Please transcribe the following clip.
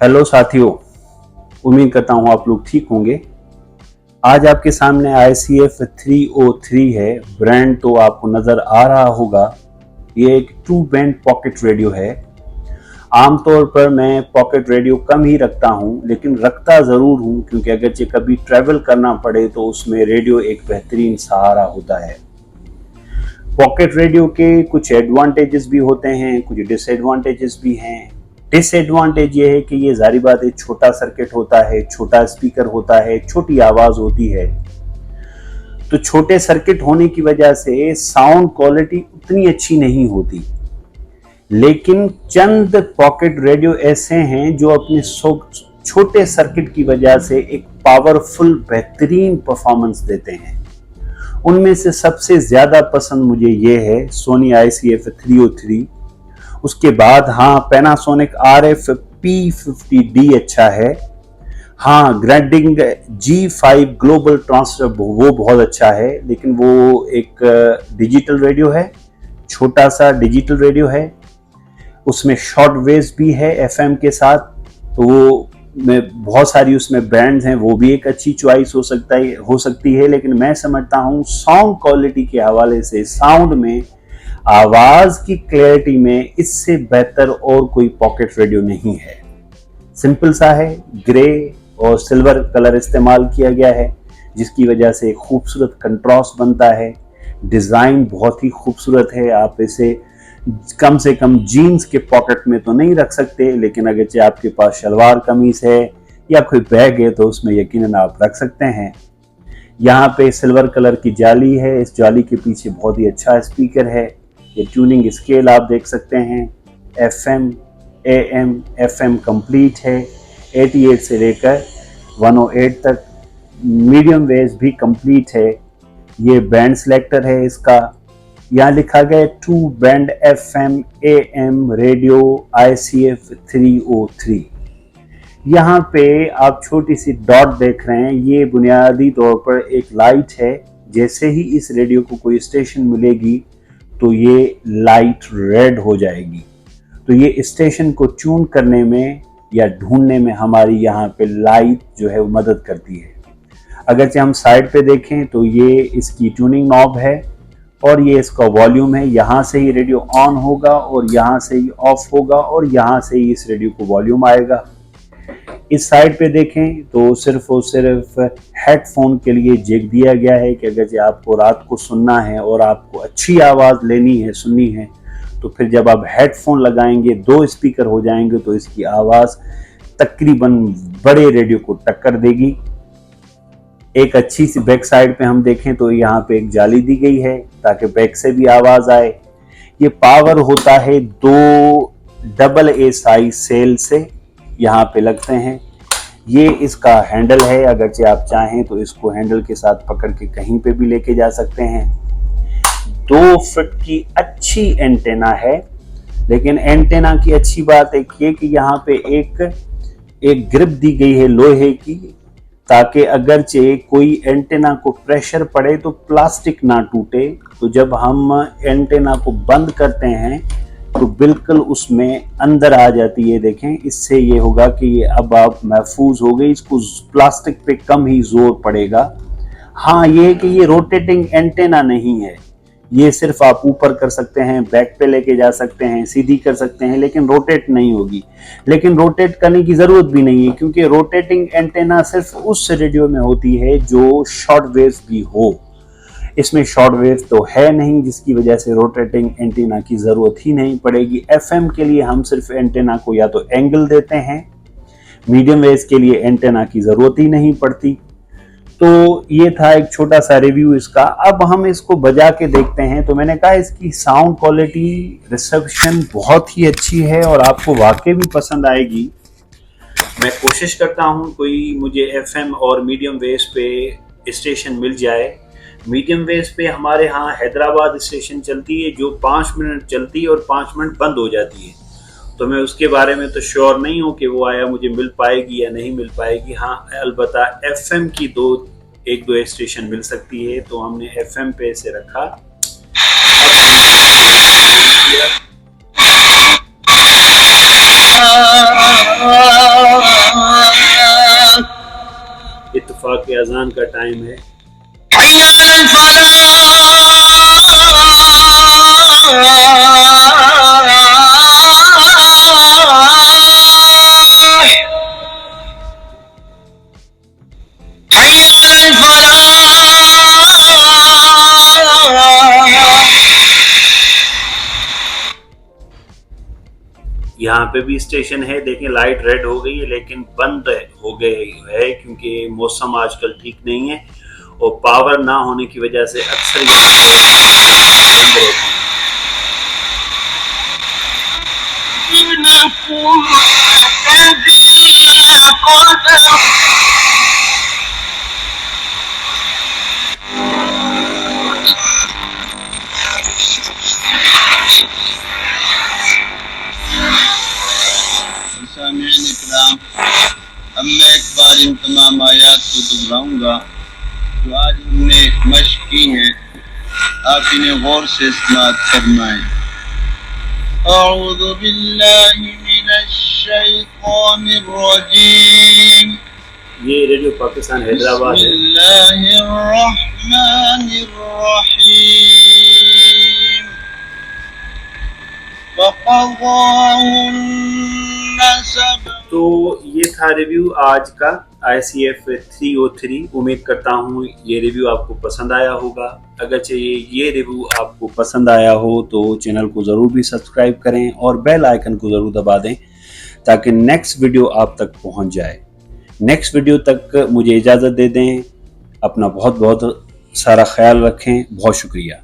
Hello साथियों, उम्मीद करता हूँ आप लोग ठीक होंगे। आज आपके सामने ICF 303 है। ब्रांड तो आपको नज़र आ रहा होगा। ये एक 2 बैंड पॉकेट रेडियो है। आमतौर पर मैं पॉकेट रेडियो कम ही रखता हूँ, लेकिन रखता ज़रूर हूँ क्योंकि अगरचे कभी ट्रैवल करना पड़े तो उसमें रेडियो एक बेहतरीन सहारा होता है। पॉकेट रेडियो के कुछ एडवांटेजेस भी होते हैं, कुछ डिसएडवांटेजेस भी हैं। डिसएडवांटेज ये है कि ये जारी बात है, छोटा सर्किट होता है, छोटा स्पीकर होता है, छोटी आवाज होती है। तो छोटे सर्किट होने की वजह से साउंड क्वालिटी उतनी अच्छी नहीं होती। लेकिन चंद पॉकेट रेडियो ऐसे हैं जो अपने छोटे सर्किट की वजह से एक पावरफुल बेहतरीन परफॉर्मेंस देते हैं। उनमें से सबसे ज्यादा पसंद मुझे ये है सोनी ICF 303। उसके बाद पैनासोनिक RF P50D अच्छा है। ग्रैंडिंग G5 ग्लोबल ट्रांसफर वो बहुत अच्छा है, लेकिन वो एक डिजिटल रेडियो है, छोटा सा डिजिटल रेडियो है। उसमें शॉर्ट वेव्स भी है FM के साथ, तो वो में बहुत सारी उसमें ब्रांड्स हैं, वो भी एक अच्छी चॉइस हो सकती है। लेकिन मैं समझता हूँ साउंड क्वालिटी के हवाले से, साउंड में, आवाज की क्लैरिटी में इससे बेहतर और कोई पॉकेट रेडियो नहीं है। सिंपल सा है, ग्रे और सिल्वर कलर इस्तेमाल किया गया है, जिसकी वजह से एक खूबसूरत कंट्रास्ट बनता है। डिजाइन बहुत ही खूबसूरत है। आप इसे कम से कम जीन्स के पॉकेट में तो नहीं रख सकते, लेकिन अगर आपके पास शलवार कमीज है या कोई बैग है तो उसमें यकीनन आप रख सकते हैं। यहाँ पे सिल्वर कलर की जाली है, इस जाली के पीछे बहुत ही अच्छा स्पीकर है। ये ट्यूनिंग स्केल आप देख सकते हैं, FM, AM, FM कंप्लीट है, 88 से लेकर 108 तक। मीडियम वेव्स भी कंप्लीट है। ये बैंड सिलेक्टर है इसका। यहाँ लिखा गया 2 band FM AM radio ICF 303। यहाँ पे आप छोटी सी डॉट देख रहे हैं, ये बुनियादी तौर पर एक लाइट है। जैसे ही इस रेडियो को कोई स्टेशन मिलेगी तो ये लाइट रेड हो जाएगी। तो ये स्टेशन को ट्यून करने में या ढूंढने में हमारी यहाँ पे लाइट जो है वो मदद करती है। अगर हम साइड पे देखें तो ये इसकी ट्यूनिंग नॉब है और ये इसका वॉल्यूम है। यहाँ से ही रेडियो ऑन होगा और यहाँ से ही ऑफ होगा और यहाँ से ही इस रेडियो को वॉल्यूम आएगा। इस साइड पे देखें तो सिर्फ और सिर्फ हेडफोन के लिए जैक दिया गया है कि अगर आपको रात को सुनना है और आपको अच्छी आवाज़ लेनी है, सुननी है, तो फिर जब आप हेडफोन लगाएंगे 2 स्पीकर हो जाएंगे तो इसकी आवाज़ तकरीबन बड़े रेडियो को टक्कर देगी। एक अच्छी सी बैक साइड पे हम देखें तो यहाँ पे एक जाली दी गई है ताकि बैक से भी आवाज़ आए। ये पावर होता है 2 AASI सेल से यहाँ पे लगते हैं। ये इसका हैंडल है, अगरचे आप चाहें तो इसको हैंडल के साथ पकड़ के कहीं पे भी लेके जा सकते हैं। 2 फीट की अच्छी एंटेना है, लेकिन एंटेना की अच्छी बात एक ये कि यहाँ पे एक ग्रिप दी गई है लोहे की, ताकि अगरचे कोई एंटेना को प्रेशर पड़े तो प्लास्टिक ना टूटे। तो जब हम एंटेना को बंद करते हैं तो बिल्कुल उसमें अंदर आ जाती है। देखें, इससे ये होगा कि ये अब आप महफूज हो गई, इसको प्लास्टिक पे कम ही जोर पड़ेगा। ये है कि ये रोटेटिंग एंटेना नहीं है। ये सिर्फ आप ऊपर कर सकते हैं, बैक पे लेके जा सकते हैं, सीधी कर सकते हैं, लेकिन रोटेट नहीं होगी। लेकिन रोटेट करने की जरूरत भी नहीं है, क्योंकि रोटेटिंग एंटेना सिर्फ उस रेडियो में होती है जो शॉर्ट वेव्स भी हो। इसमें शॉर्ट वेव तो है नहीं, जिसकी वजह से रोटेटिंग एंटेना की जरूरत ही नहीं पड़ेगी। FM के लिए हम सिर्फ एंटेना को या तो एंगल देते हैं, मीडियम वेव्स के लिए एंटेना की जरूरत ही नहीं पड़ती। तो ये था एक छोटा सा रिव्यू इसका। अब हम इसको बजा के देखते हैं। तो मैंने कहा इसकी साउंड क्वालिटी, रिसेप्शन बहुत ही अच्छी है और आपको वाकई भी पसंद आएगी। मैं कोशिश करता हूँ कोई मुझे FM और मीडियम वेव्स पे स्टेशन मिल जाए। मीडियम वेव्स पे हमारे यहाँ हैदराबाद स्टेशन चलती है जो 5 मिनट चलती है और 5 मिनट बंद हो जाती है। तो मैं उसके बारे में तो श्योर नहीं हूँ कि वो आया मुझे मिल पाएगी या नहीं मिल पाएगी। अलबत्ता FM की 1-2 स्टेशन मिल सकती है, तो हमने FM पे से रखा। इत्तफाक़ अज़ान का टाइम है। यहाँ पे भी स्टेशन है, देखें लाइट रेड हो गई है लेकिन बंद हो गई है क्योंकि मौसम आजकल ठीक नहीं है और पावर ना होने की वजह से अक्सर यहाँ पे बंद रहती है। अब मैं एक बार इन तमाम आयात को दोहराऊंगा जो आज हमने मश्क की हैं, आप इन्हें गौर से इस्तेमाल फरमाएं। अऊज़ु बिल्लाहि मिनश शैतानिर रजीम। ये रेडियो पाकिस्तान हैदराबाद है। बिस्मिल्लाहिर रहमानिर रहीम। तो ये था रिव्यू आज का ICF 303। उम्मीद करता हूँ ये रिव्यू आपको पसंद आया होगा। अगर ये रिव्यू आपको पसंद आया हो तो चैनल को ज़रूर भी सब्सक्राइब करें और बेल आइकन को ज़रूर दबा दें ताकि नेक्स्ट वीडियो आप तक पहुँच जाए। नेक्स्ट वीडियो तक मुझे इजाज़त दे दें। अपना बहुत बहुत सारा ख्याल रखें। बहुत शुक्रिया।